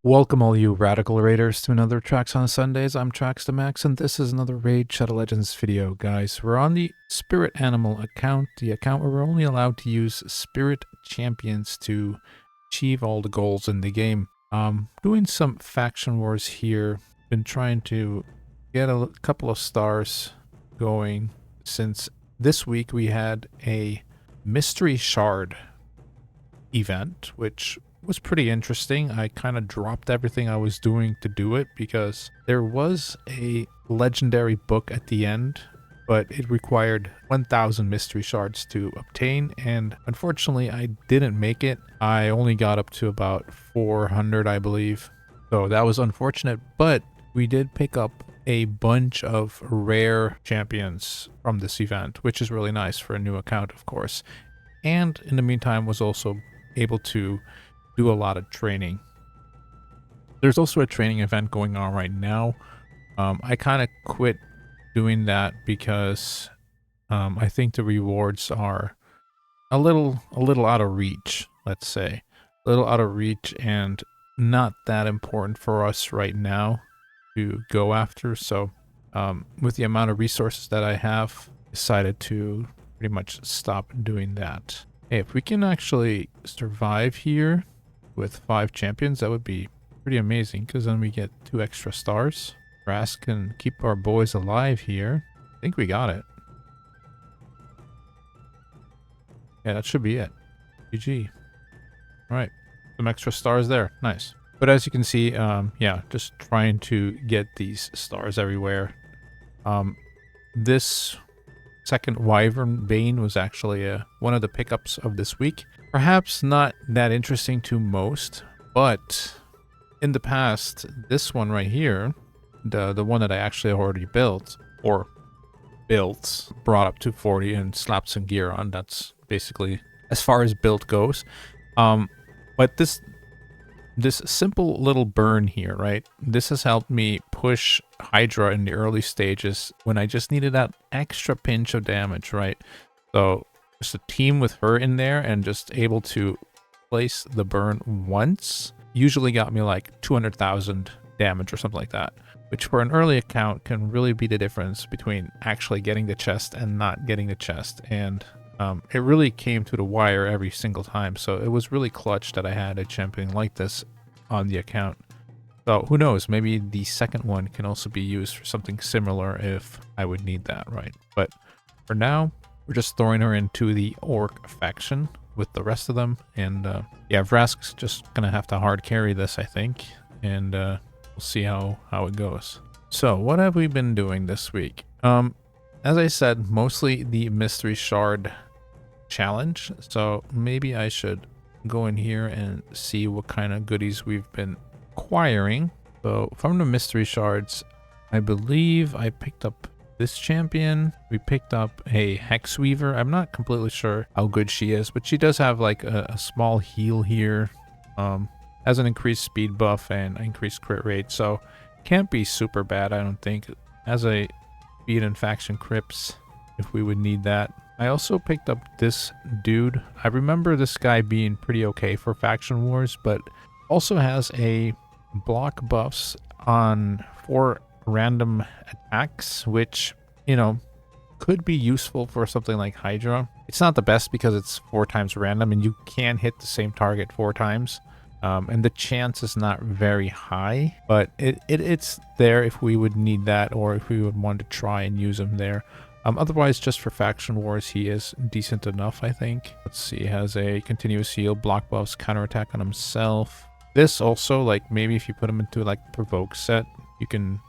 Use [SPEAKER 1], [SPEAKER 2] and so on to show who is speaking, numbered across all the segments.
[SPEAKER 1] Welcome all you radical raiders to another Tracks on Sundays. I'm Trax2Max and this is another Raid Shadow Legends video, guys. We're on the Spirit Animal account, the account where we're only allowed to use Spirit Champions to achieve all the goals in the game. Doing some faction wars here. Been trying to get a couple of stars going since this week we had a Mystery Shard event, which was pretty interesting. I kind of dropped everything I was doing to do it because there was a legendary book at the end, but it required 1,000 mystery shards to obtain, and unfortunately I didn't make it. I only got up to about 400, I believe, so that was unfortunate, but we did pick up a bunch of rare champions from this event, which is really nice for a new account, of course, and in the meantime was also able to do a lot of training. There's also a training event going on right now. I kind of quit doing that because I think the rewards are a little out of reach, let's say. A little out of reach and not that important for us right now to go after. So with the amount of resources that I have, decided to pretty much stop doing that. Hey, if we can actually survive here with 5 champions, that would be pretty amazing, because then we get 2 extra stars. Rask can keep our boys alive here. I think we got it. Yeah, that should be it. GG. Alright, some extra stars there. Nice. But as you can see, yeah, just trying to get these stars everywhere. This second Wyvern Bane was actually one of the pickups of this week. Perhaps not that interesting to most, but in the past, this one right here, the one that I actually already built, brought up to 40 and slapped some gear on. That's basically as far as build goes. But this simple little burn here, right? This has helped me push Hydra in the early stages when I just needed that extra pinch of damage, right? So just a team with her in there and just able to place the burn once usually got me like 200,000 damage or something like that, which for an early account can really be the difference between actually getting the chest and not getting the chest. And it really came to the wire every single time, so it was really clutch that I had a champion like this on the account. So who knows, maybe the second one can also be used for something similar if I would need that, right? But for now, we're just throwing her into the Orc faction with the rest of them, and yeah, Vrask's just gonna have to hard carry this, I think, and we'll see how it goes. So what have we been doing this week? As I said, mostly the Mystery Shard challenge, so maybe I should go in here and see what kind of goodies we've been acquiring. So from the Mystery Shards, I believe I picked up this champion. We picked up a Hex Weaver. I'm not completely sure how good she is, but she does have like a small heal here. Has an increased speed buff and increased crit rate, so can't be super bad, I don't think. Has a speed and faction crips if we would need that. I also picked up this dude. I remember this guy being pretty okay for faction wars, but also has a block buffs on 4 random attacks, which, you know, could be useful for something like Hydra. It's not the best because it's 4 times random and you can hit the same target 4 times. And the chance is not very high, but it's there if we would need that, or if we would want to try and use him there. Otherwise, just for faction wars, he is decent enough, I think. Let's see, has a continuous heal, block buffs, counterattack on himself. This also, like, maybe if you put him into like provoke set, you can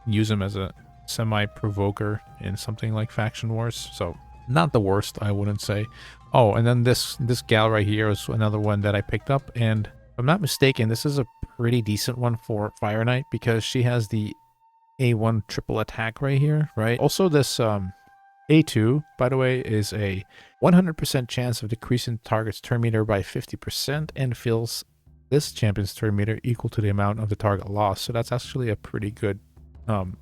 [SPEAKER 1] use him as a semi-provoker in something like faction wars. So not the worst, I wouldn't say. Oh, and then this gal right here is another one that I picked up, and if I'm not mistaken, this is a pretty decent one for Fire Knight because she has the A1 triple attack right here, right? Also, this A2, by the way, is a 100% chance of decreasing the target's turn meter by 50% and fills this champion's turn meter equal to the amount of the target lost. So that's actually a pretty good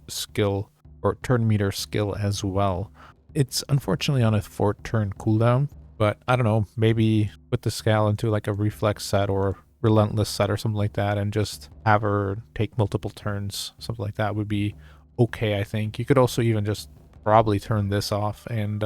[SPEAKER 1] skill, or turn meter skill as well. It's unfortunately on a 4-turn cooldown, but I don't know, maybe put the Scal into like a reflex set or relentless set or something like that, and just have her take multiple turns. Something like that would be okay, I think. You could also even just probably turn this off and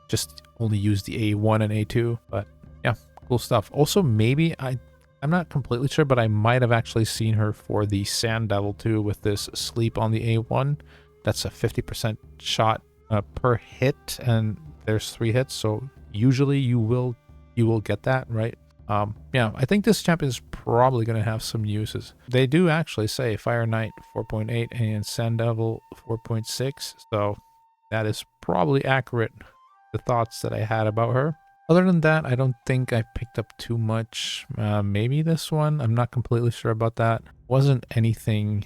[SPEAKER 1] just only use the A1 and A2. But yeah, cool stuff. Also, maybe I'm not completely sure, but I might have actually seen her for the Sand Devil too with this sleep on the A1. That's a 50% shot per hit, and there's 3 hits, so usually you will get that, right? Yeah, I think this champion is probably going to have some uses. They do actually say Fire Knight 4.8 and Sand Devil 4.6, so that is probably accurate, the thoughts that I had about her. Other than that, I don't think I picked up too much. Maybe this one, I'm not completely sure about that. Wasn't anything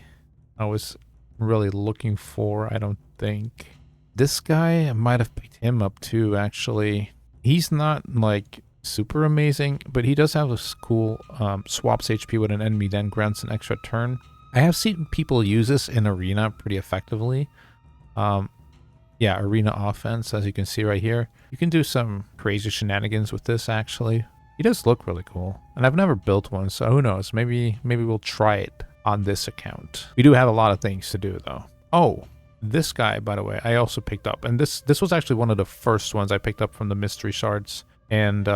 [SPEAKER 1] I was really looking for, I don't think. This guy, I might have picked him up too, actually. He's not like super amazing, but he does have this cool swaps HP with an enemy, then grants an extra turn. I have seen people use this in Arena pretty effectively. Yeah, Arena offense, as you can see right here. You can do some crazy shenanigans with this, actually. He does look really cool, and I've never built one, so who knows? Maybe we'll try it on this account. We do have a lot of things to do, though. Oh, this guy, by the way, I also picked up, and this was actually one of the first ones I picked up from the mystery shards. And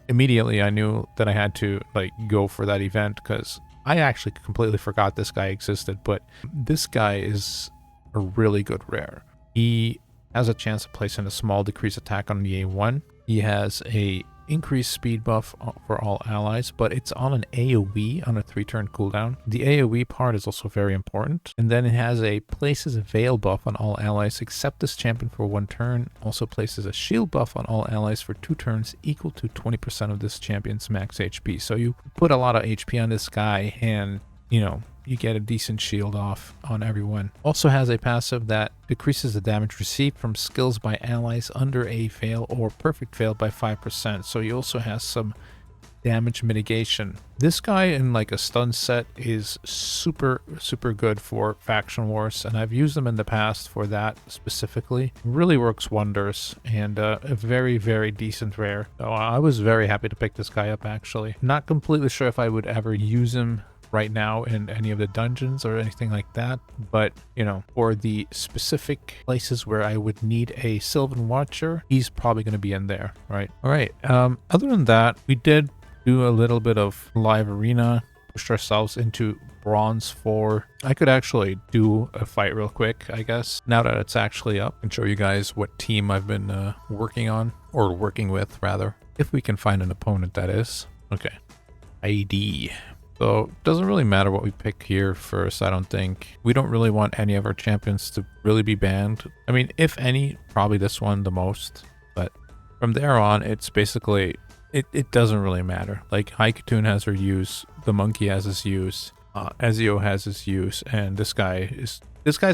[SPEAKER 1] immediately I knew that I had to like go for that event, because I actually completely forgot this guy existed. But this guy is a really good rare. He has a chance of placing a small decrease attack on the A1. He has a increased speed buff for all allies, but it's on an AoE on a 3-turn cooldown. The AoE part is also very important. And then it has a places a veil buff on all allies except this champion for 1 turn. Also places a shield buff on all allies for 2 turns equal to 20% of this champion's max HP. So you put a lot of HP on this guy and, you know, you get a decent shield off on everyone. Also has a passive that decreases the damage received from skills by allies under a fail or perfect fail by 5%. So he also has some damage mitigation. This guy in like a stun set is super good for faction wars, and I've used them in the past for that specifically. Really works wonders, and a very decent rare. So I was very happy to pick this guy up, actually. Not completely sure if I would ever use him right now in any of the dungeons or anything like that, but you know, for the specific places where I would need a Sylvan Watcher, he's probably going to be in there, right? All right, other than that, we did do a little bit of live arena, pushed ourselves into bronze 4. I could actually do a fight real quick, I guess, now that it's actually up, and show you guys what team I've been working on, or working with rather, if we can find an opponent, that is. Okay, ID. So it doesn't really matter what we pick here first, I don't think. We don't really want any of our champions to really be banned. I mean, if any, probably this one the most. But from there on, it's basically, it doesn't really matter. Like, Haikatoon has her use, the monkey has his use, Ezio has his use, and this guy's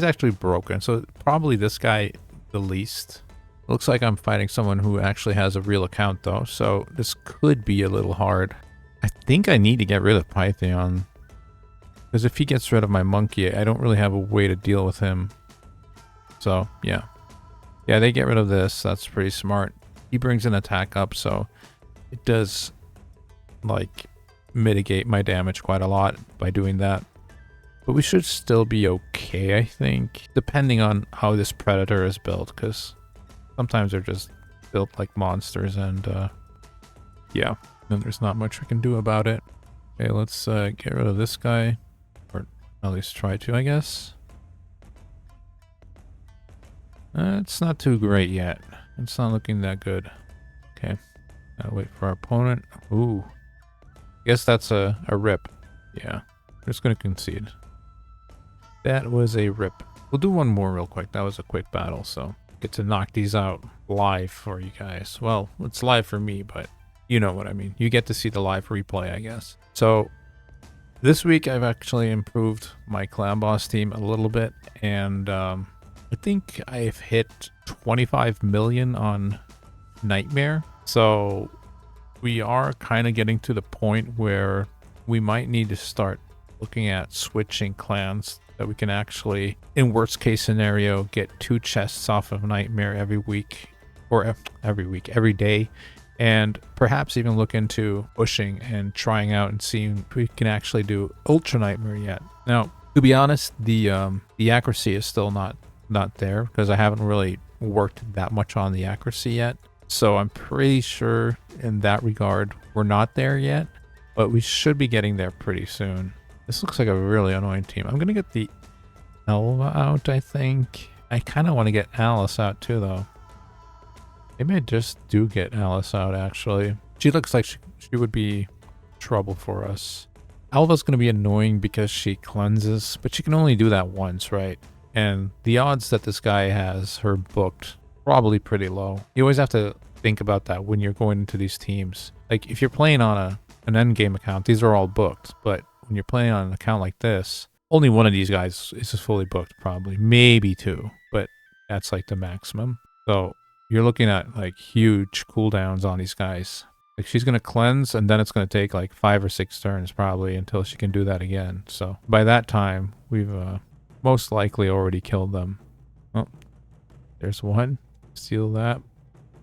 [SPEAKER 1] actually broken. So probably this guy the least. Looks like I'm fighting someone who actually has a real account though, so this could be a little hard. I think I need to get rid of Pythion, because if he gets rid of my monkey, I don't really have a way to deal with him. So yeah, they get rid of this. That's pretty smart. He brings an attack up, so it does like mitigate my damage quite a lot by doing that. But we should still be okay, I think, depending on how this predator is built, because sometimes they're just built like monsters, and yeah. And there's not much we can do about it. Okay, let's get rid of this guy. Or at least try to, I guess. It's not too great yet. It's not looking that good. Okay. Gotta wait for our opponent. Ooh. Guess that's a rip. Yeah. I'm just gonna concede. That was a rip. We'll do one more real quick. That was a quick battle, so get to knock these out live for you guys. Well, it's live for me, but you know what I mean. You get to see the live replay, I guess. So this week I've actually improved my clan boss team a little bit, and I think I've hit 25 million on Nightmare. So we are kind of getting to the point where we might need to start looking at switching clans, that we can actually, in worst case scenario, get 2 chests off of Nightmare every week, or every day. and perhaps even look into pushing and trying out and seeing if we can actually do Ultra Nightmare yet. Now, to be honest, the accuracy is still not there because I haven't really worked that much on the accuracy yet. So I'm pretty sure in that regard we're not there yet, but we should be getting there pretty soon. This looks like a really annoying team. I'm gonna get the Elva out, I think. I kind of want to get Alice out too, though. Maybe I just do get Alice out, actually. She looks like she would be trouble for us. Alva's going to be annoying because she cleanses, but she can only do that once, right? And the odds that this guy has her booked, probably pretty low. You always have to think about that when you're going into these teams. Like, if you're playing on an endgame account, these are all booked. But when you're playing on an account like this, only one of these guys is just fully booked, probably. Maybe two, but that's like the maximum. So you're looking at like huge cooldowns on these guys. Like she's going to cleanse and then it's going to take like 5 or 6 turns probably until she can do that again. So by that time, we've most likely already killed them. Oh, there's one. Steal that.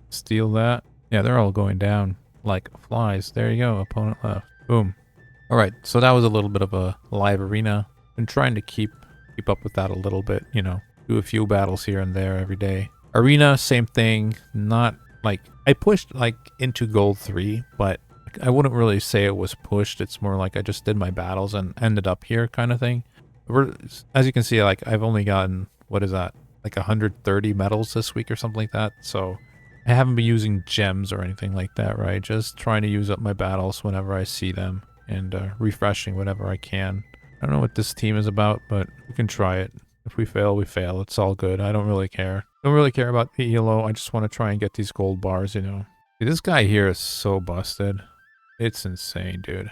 [SPEAKER 1] Steal that. Yeah, they're all going down like flies. There you go. Opponent left. Boom. All right. So that was a little bit of a live arena. Been trying to keep up with that a little bit, you know, do a few battles here and there every day. Arena, same thing. Not like I pushed like into gold 3, but I wouldn't really say it was pushed. It's more like I just did my battles and ended up here kind of thing. As you can see, like I've only gotten, what is that? Like 130 medals this week or something like that. So I haven't been using gems or anything like that, right? Just trying to use up my battles whenever I see them and refreshing whatever I can. I don't know what this team is about, but we can try it. If we fail, we fail. It's all good. I don't really care. Don't really care about the ELO. I just want to try and get these gold bars, you know. See, this guy here is so busted. It's insane, dude.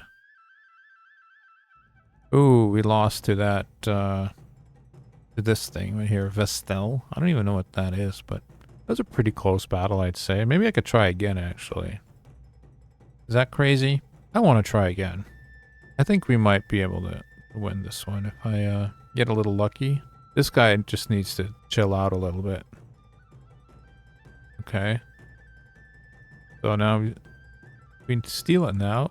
[SPEAKER 1] Ooh, we lost to that, to this thing right here, Vestel. I don't even know what that is, but that was a pretty close battle, I'd say. Maybe I could try again, actually. Is that crazy? I want to try again. I think we might be able to win this one if I get a little lucky. This guy just needs to chill out a little bit. Okay. So now we can steal it now.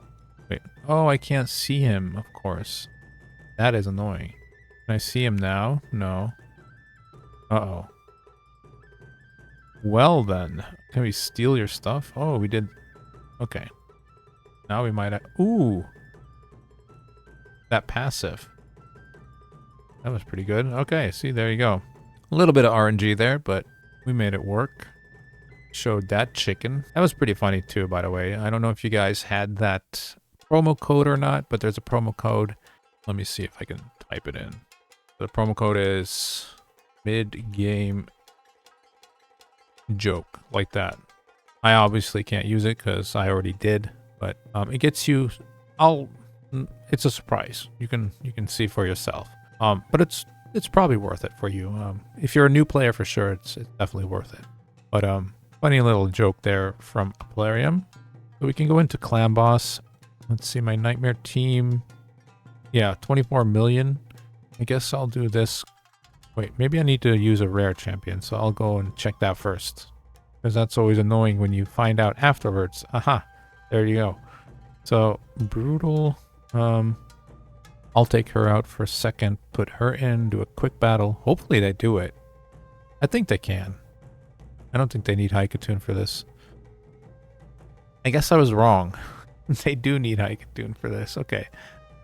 [SPEAKER 1] Wait. Oh, I can't see him, of course. That is annoying. Can I see him now? No. Uh-oh. Well then. Can we steal your stuff? Oh, we did. Okay. Now we might have... Ooh. That passive. That was pretty good. Okay, see, there you go. A little bit of RNG there, but we made it work. Showed that chicken. That was pretty funny too, by the way. I don't know if you guys had that promo code or not, but there's a promo code. Let me see if I can type it in. The promo code is mid-game joke, like that. I obviously can't use it because I already did, but it gets you... It's a surprise. You can see for yourself. But it's probably worth it for you. If you're a new player, for sure, it's definitely worth it. But funny little joke there from Plarium. So we can go into Clan Boss. Let's see, my Nightmare team. Yeah, 24 million. I guess I'll do this. Wait, maybe I need to use a rare champion, so I'll go and check that first. Because that's always annoying when you find out afterwards. Aha, there you go. So, Brutal. I'll take her out for a second, put her in, do a quick battle. Hopefully they do it. I think they can. I don't think they need Haikatune for this. I guess I was wrong. They do need Haikatune for this. Okay.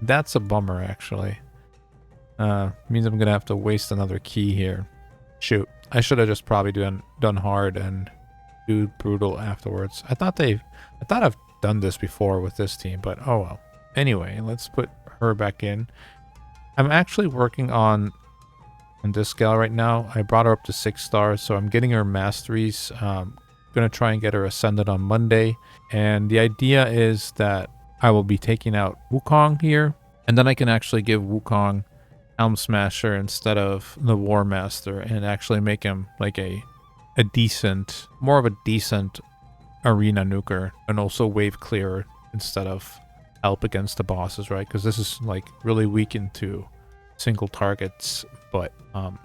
[SPEAKER 1] That's a bummer, actually. Means I'm gonna have to waste another key here. Shoot. I should have just probably done hard and do brutal afterwards. I thought I've done this before with this team, but oh well. Anyway, let's put her back in. I'm actually working on this gal right now. I brought her up to 6 stars, so I'm getting her masteries. Gonna try and get her ascended on Monday, and the idea is that I will be taking out Wukong here, and then I can actually give Wukong Helm Smasher instead of the War Master and actually make him like more of a decent arena nuker and also wave clearer instead of help against the bosses, right? Because this is like really weak into single targets, but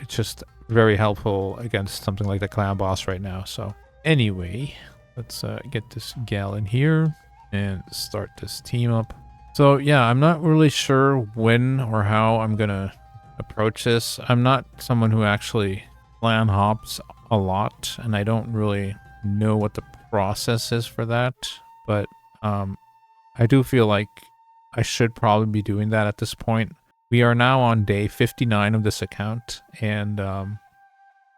[SPEAKER 1] it's just very helpful against something like the clan boss right now. So anyway, Let's get this gal in here and start this team up. So yeah, I'm not really sure when or how I'm gonna approach this. I'm not someone who actually clan hops a lot, and I don't really know what the process is for that, but I do feel like I should probably be doing that at this point. We are now on day 59 of this account, and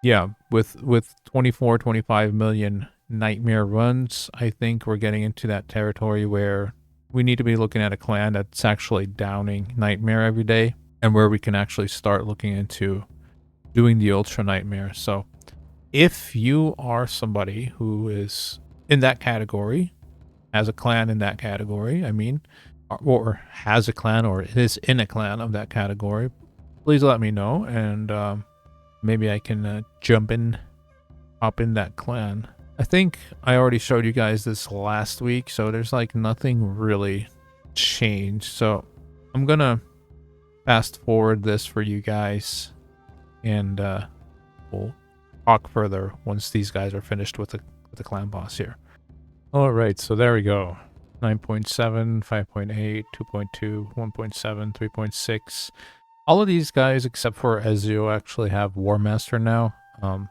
[SPEAKER 1] yeah, with 24, 25 million nightmare runs, I think we're getting into that territory where we need to be looking at a clan that's actually downing nightmare every day, and where we can actually start looking into doing the ultra nightmare. So if you are somebody who is in that category, has a clan in that category, I mean, or has a clan or is in a clan of that category, please let me know, and maybe I can hop in that clan. I think I already showed you guys this last week, so there's like nothing really changed. So I'm gonna fast forward this for you guys, and we'll talk further once these guys are finished with the clan boss here. All right, so there we go. 9.7, 5.8, 2.2, 1.7, 3.6. All of these guys, except for Ezio, actually have War Master now.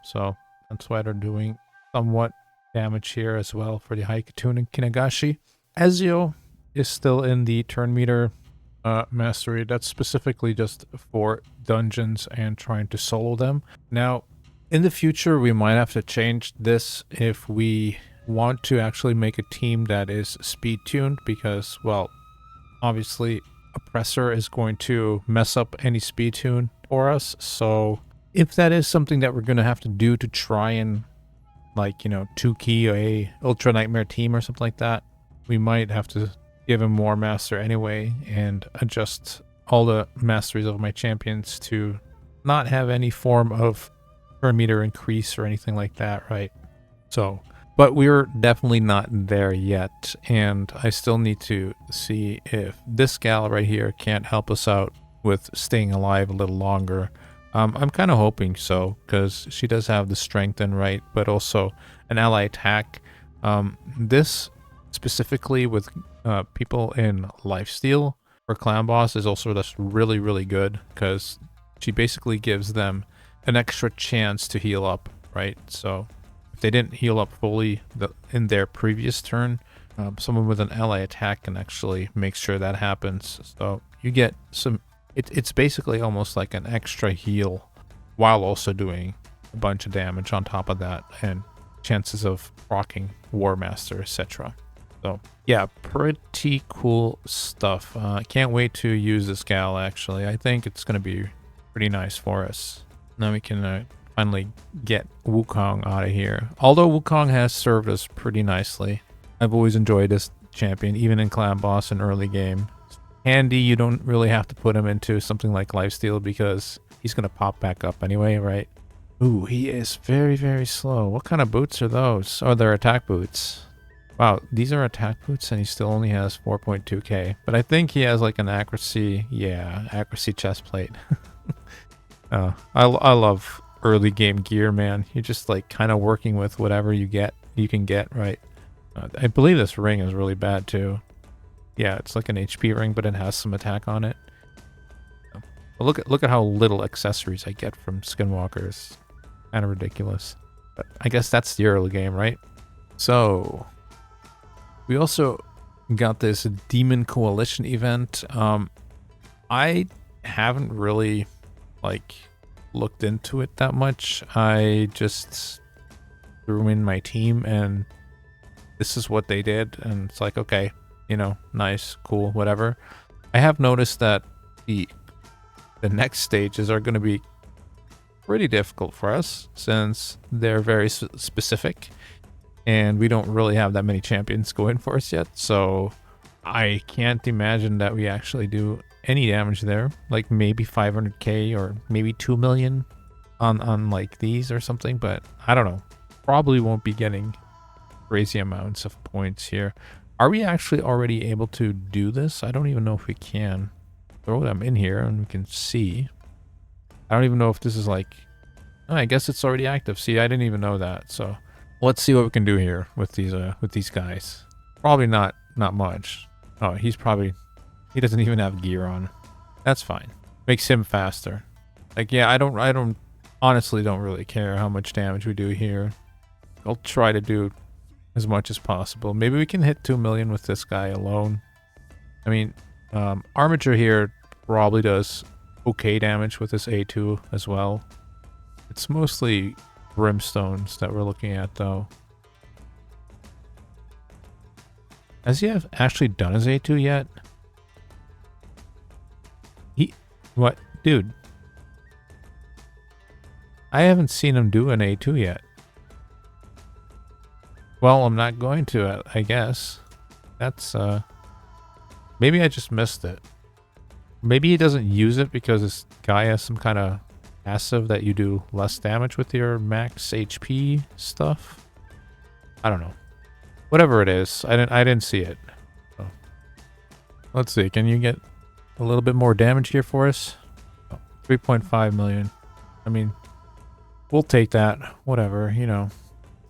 [SPEAKER 1] So that's why they're doing somewhat damage here as well for the Haikatune and Kinagashi. Ezio is still in the turn meter mastery. That's specifically just for dungeons and trying to solo them. Now, in the future, we might have to change this if we want to actually make a team that is speed tuned, because, well, obviously Oppressor is going to mess up any speed tune for us. So if that is something that we're going to have to do to try and, like, you know, 2-key a Ultra Nightmare team or something like that, we might have to give him more master anyway and adjust all the masteries of my champions to not have any form of turn meter increase or anything like that, right? So, but we're definitely not there yet, and I still need to see if this gal right here can't help us out with staying alive a little longer. I'm kind of hoping so, because she does have the strength and right, but also an ally attack. This specifically with people in lifesteal for clan boss is also just really, really good, because she basically gives them an extra chance to heal up, right? So if they didn't heal up fully in their previous turn, someone with an ally attack can actually make sure that happens. So you get some, it's basically almost like an extra heal while also doing a bunch of damage on top of that, and chances of proccing War Master, etc. So yeah, pretty cool stuff. I can't wait to use this gal, actually. I think it's going to be pretty nice for us. Now we can finally get Wukong out of here. Although Wukong has served us pretty nicely. I've always enjoyed this champion, even in clan boss and early game. Handy, you don't really have to put him into something like lifesteal because he's going to pop back up anyway, right? Ooh, he is very, very slow. What kind of boots are those? Oh, they're attack boots. Wow, these are attack boots and he still only has 4.2k. But I think he has like an accuracy, yeah, accuracy chest plate. I love early game gear, man. You're just like kind of working with whatever you can get, right? I believe this ring is really bad too. Yeah, it's like an HP ring, but it has some attack on it. But look at how little accessories I get from Skinwalkers. Kind of ridiculous. But I guess that's the early game, right? So we also got this Demon Coalition event. I haven't really like looked into it that much. I just threw in my team and this is what they did, and it's like, okay, you know, nice, cool, whatever. I have noticed that the next stages are going to be pretty difficult for us since they're very specific and we don't really have that many champions going for us yet. So I can't imagine that we actually do any damage there, like maybe 500k or maybe 2 million on like these or something, but I don't know. Probably won't be getting crazy amounts of points here. Are we actually already able to do this? I don't even know if we can. Throw them in here and we can see. I don't even know if this is like, oh, I guess it's already active. See, I didn't even know that. So Let's see what we can do here with these guys. Probably not much. Oh, he doesn't even have gear on. That's fine. Makes him faster. Like, yeah, I don't honestly don't really care how much damage we do here. I'll try to do as much as possible. Maybe we can hit 2 million with this guy alone. I mean, Armiger here probably does okay damage with this A2 as well. It's mostly Brimstones that we're looking at, though. Has he actually done his A2 yet? What? Dude. I haven't seen him do an A2 yet. Well, I'm not going to, I guess. That's, maybe I just missed it. Maybe he doesn't use it because this guy has some kind of passive that you do less damage with your max HP stuff. I don't know. Whatever it is, I didn't see it. So. Let's see, can you get a little bit more damage here for us? Oh, 3.5 million. I mean, we'll take that. Whatever, you know.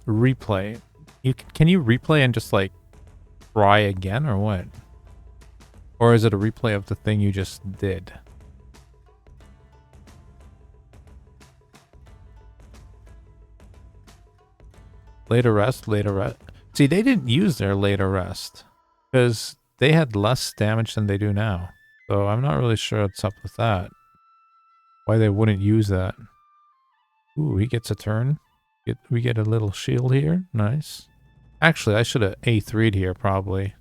[SPEAKER 1] Replay. Can you replay and just like try again or what? Or is it a replay of the thing you just did? Later rest, later rest. See, they didn't use their later rest because they had less damage than they do now. So I'm not really sure what's up with that. Why they wouldn't use that. Ooh, he gets a turn. We get a little shield here. Nice. Actually, I should have A3'd here probably.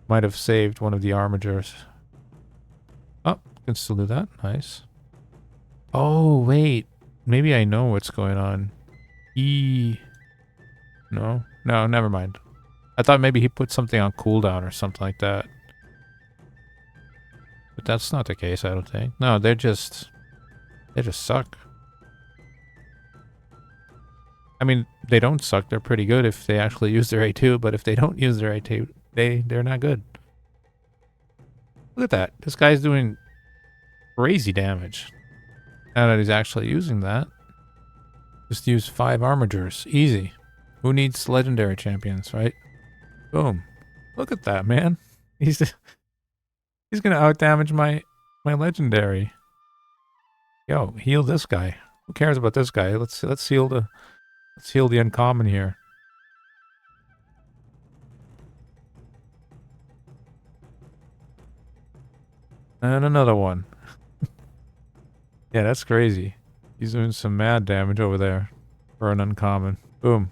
[SPEAKER 1] Might have saved one of the Armigers. Oh, can still do that. Nice. Oh, wait. Maybe I know what's going on. No, never mind. I thought maybe he put something on cooldown or something like that. But that's not the case, I don't think. No, they just suck. I mean, they don't suck. They're pretty good if they actually use their A2, but if they don't use their A2, they're not good. Look at that. This guy's doing crazy damage. Now that he's actually using that. Just use 5 Armigers. Easy. Who needs legendary champions, right? Boom. Look at that, man. He's gonna outdamage my legendary. Yo, heal this guy. Who cares about this guy? Let's heal the uncommon here. And another one. Yeah, that's crazy. He's doing some mad damage over there for an uncommon. Boom.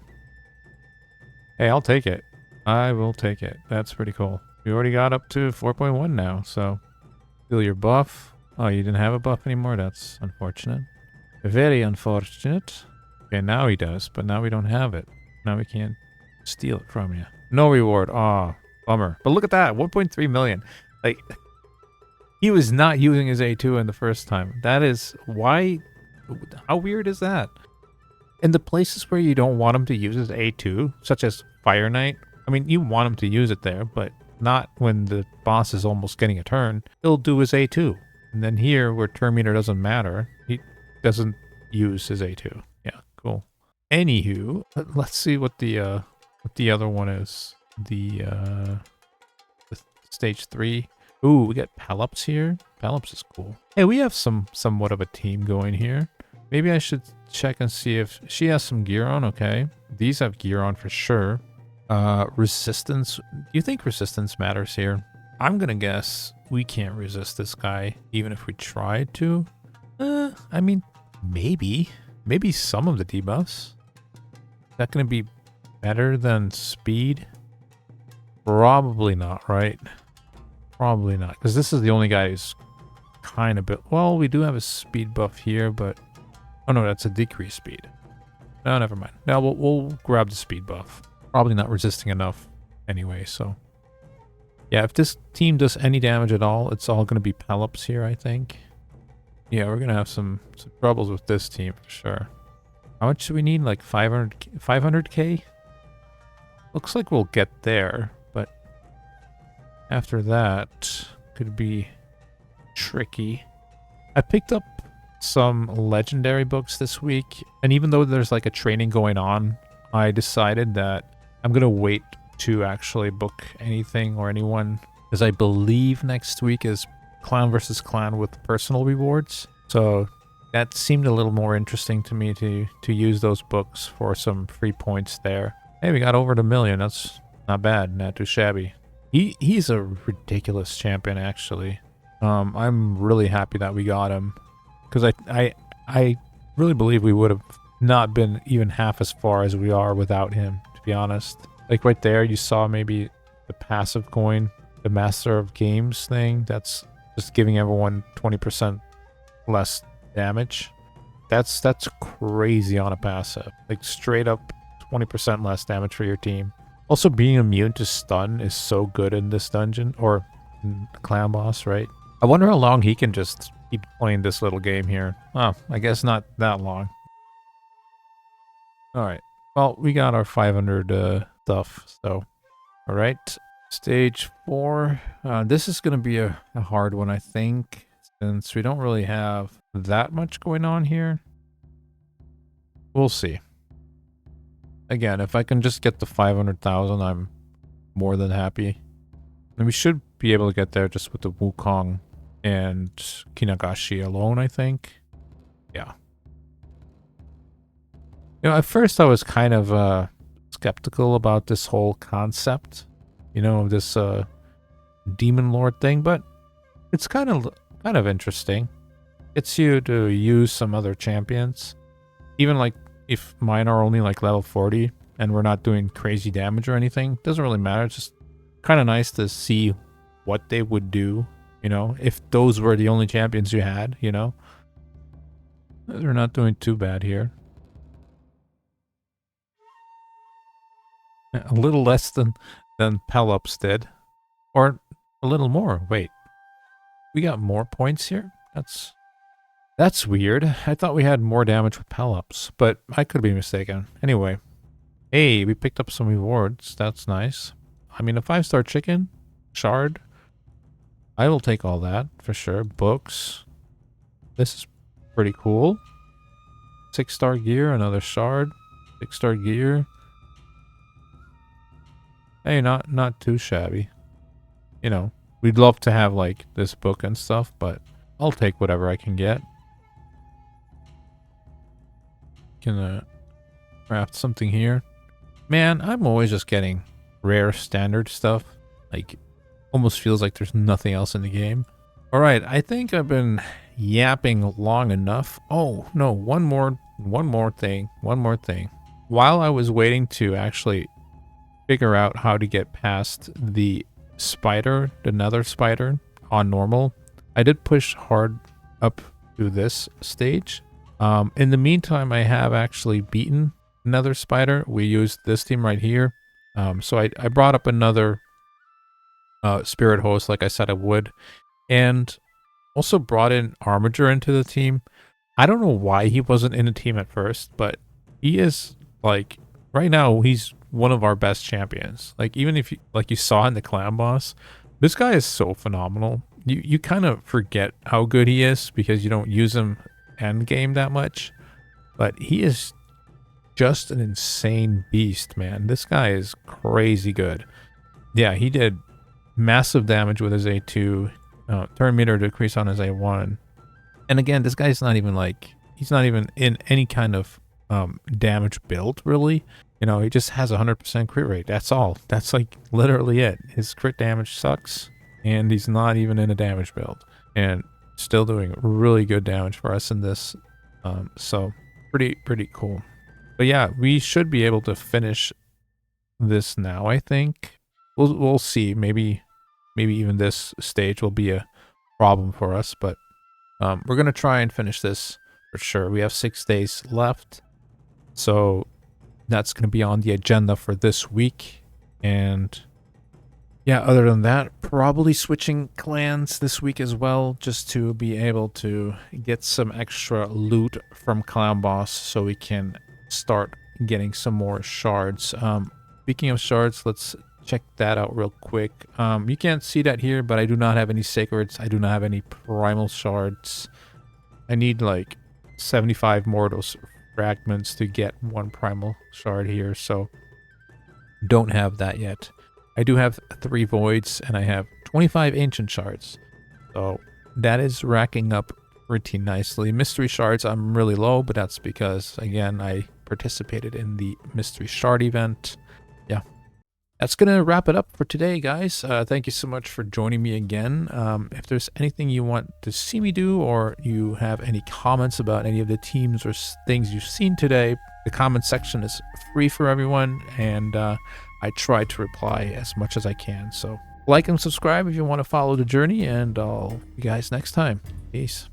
[SPEAKER 1] Hey, I'll take it. I will take it. That's pretty cool. We already got up to 4.1 now, so... Feel your buff. Oh, you didn't have a buff anymore? That's unfortunate. Very unfortunate. Okay, now he does, but now we don't have it. Now we can't steal it from you. No reward. Aw, bummer. But look at that, 1.3 million. Like, he was not using his A2 in the first time. That is... Why... How weird is that? In the places where you don't want him to use his A2, such as Fire Knight, I mean, you want him to use it there, but not when the boss is almost getting a turn. He'll do his A2. And then here, where turn meter doesn't matter, he doesn't use his A2. Yeah, cool. Anywho, let's see what the other one is. The stage 3. Ooh, we got Pelops here. Pelops is cool. Hey, we have somewhat of a team going here. Maybe I should check and see if she has some gear on. Okay, these have gear on for sure. Resistance. Do you think resistance matters here? I'm gonna guess we can't resist this guy, even if we tried to. I mean, maybe some of the debuffs. Is that gonna be better than speed? Probably not, right? Probably not, because this is the only guy who's kind of built. Well, we do have a speed buff here, but oh no, that's a decreased speed. No, never mind. No, we'll grab the speed buff. Probably not resisting enough anyway, so yeah, if this team does any damage at all, it's all going to be Pelops here, I think. Yeah, we're going to have some troubles with this team for sure. How much do we need? Like 500k? Looks like we'll get there, but after that could be tricky. I picked up some legendary books this week, and even though there's like a training going on I decided that I'm going to wait to actually book anything or anyone, because I believe next week is Clan versus Clan with personal rewards. So that seemed a little more interesting to me to use those books for some free points there. Hey, we got over the million. That's not bad. Not too shabby. He's a ridiculous champion, actually. I'm really happy that we got him, because I really believe we would have not been even half as far as we are without him, to be honest. Like right there, you saw maybe the passive coin, the Master of Games thing. That's just giving everyone 20% less damage. That's crazy on a passive. Like straight up 20% less damage for your team. Also, being immune to stun is so good in this dungeon, or in Clan Boss, right? I wonder how long he can just keep playing this little game here. Oh, I guess not that long. Alright. Well, we got our 500 stuff, so... Alright. Stage 4. This is going to be a hard one, I think, since we don't really have that much going on here. We'll see. Again, if I can just get the 500,000, I'm more than happy. And we should be able to get there just with the Wukong and Kinagashi alone, I think. Yeah. You know, at first I was kind of skeptical about this whole concept, you know, this Demon Lord thing, but it's kind of interesting. It's you to use some other champions, even like if mine are only like level 40 and we're not doing crazy damage or anything. Doesn't really matter. It's just kind of nice to see what they would do, you know, if those were the only champions you had, you know. They're not doing too bad here. A little less than Pelops did. Or a little more. Wait. We got more points here? That's weird. I thought we had more damage with Pelops, but I could be mistaken. Anyway. Hey, we picked up some rewards. That's nice. I mean, a 5-star chicken? Shard? I will take all that, for sure. Books. This is pretty cool. 6-star gear, another shard. 6-star gear. Hey, not too shabby. You know, we'd love to have, like, this book and stuff, but I'll take whatever I can get. Can craft something here. Man, I'm always just getting rare standard stuff. Like, almost feels like there's nothing else in the game. Alright, I think I've been yapping long enough. Oh, no, one more thing. While I was waiting to actually figure out how to get past the spider, the nether spider, on normal, I did push hard up to this stage. In the meantime, I have actually beaten another spider. We used this team right here. So I brought up another spirit host, like I said I would, and also brought in Armiger into the team. I don't know why he wasn't in the team at first, but he is, like, right now he's one of our best champions. Like, even if you, like you saw in the Clan Boss, this guy is so phenomenal. You kind of forget how good he is because you don't use him end game that much, but he is just an insane beast, man. This guy is crazy good. Yeah, he did massive damage with his A2, turn meter decrease on his A1, and again, this guy's not even like, he's not even in any kind of damage build, really. You know, he just has 100% crit rate. That's all. That's like literally it. His crit damage sucks, and he's not even in a damage build, and still doing really good damage for us in this. So pretty cool. But yeah, we should be able to finish this now, I think. We'll see. Maybe even this stage will be a problem for us, but we're gonna try and finish this for sure. We have 6 days left, so that's gonna be on the agenda for this week. And yeah, other than that, probably switching clans this week as well, just to be able to get some extra loot from Clan Boss so we can start getting some more shards. Speaking of shards, let's check that out real quick. You can't see that here, but I do not have any sacreds. I do not have any primal shards. I need like 75 more of those fragments to get 1 primal shard here, so don't have that yet. I do have 3 voids, and I have 25 ancient shards, so that is racking up pretty nicely. Mystery shards, I'm really low, but that's because, again, I participated in the mystery shard event. Yeah, that's gonna wrap it up for today, guys. Thank you so much for joining me again. If there's anything you want to see me do, or you have any comments about any of the teams or things you've seen today, the comment section is free for everyone, and I try to reply as much as I can. So like and subscribe if you want to follow the journey, and I'll see you guys next time. Peace.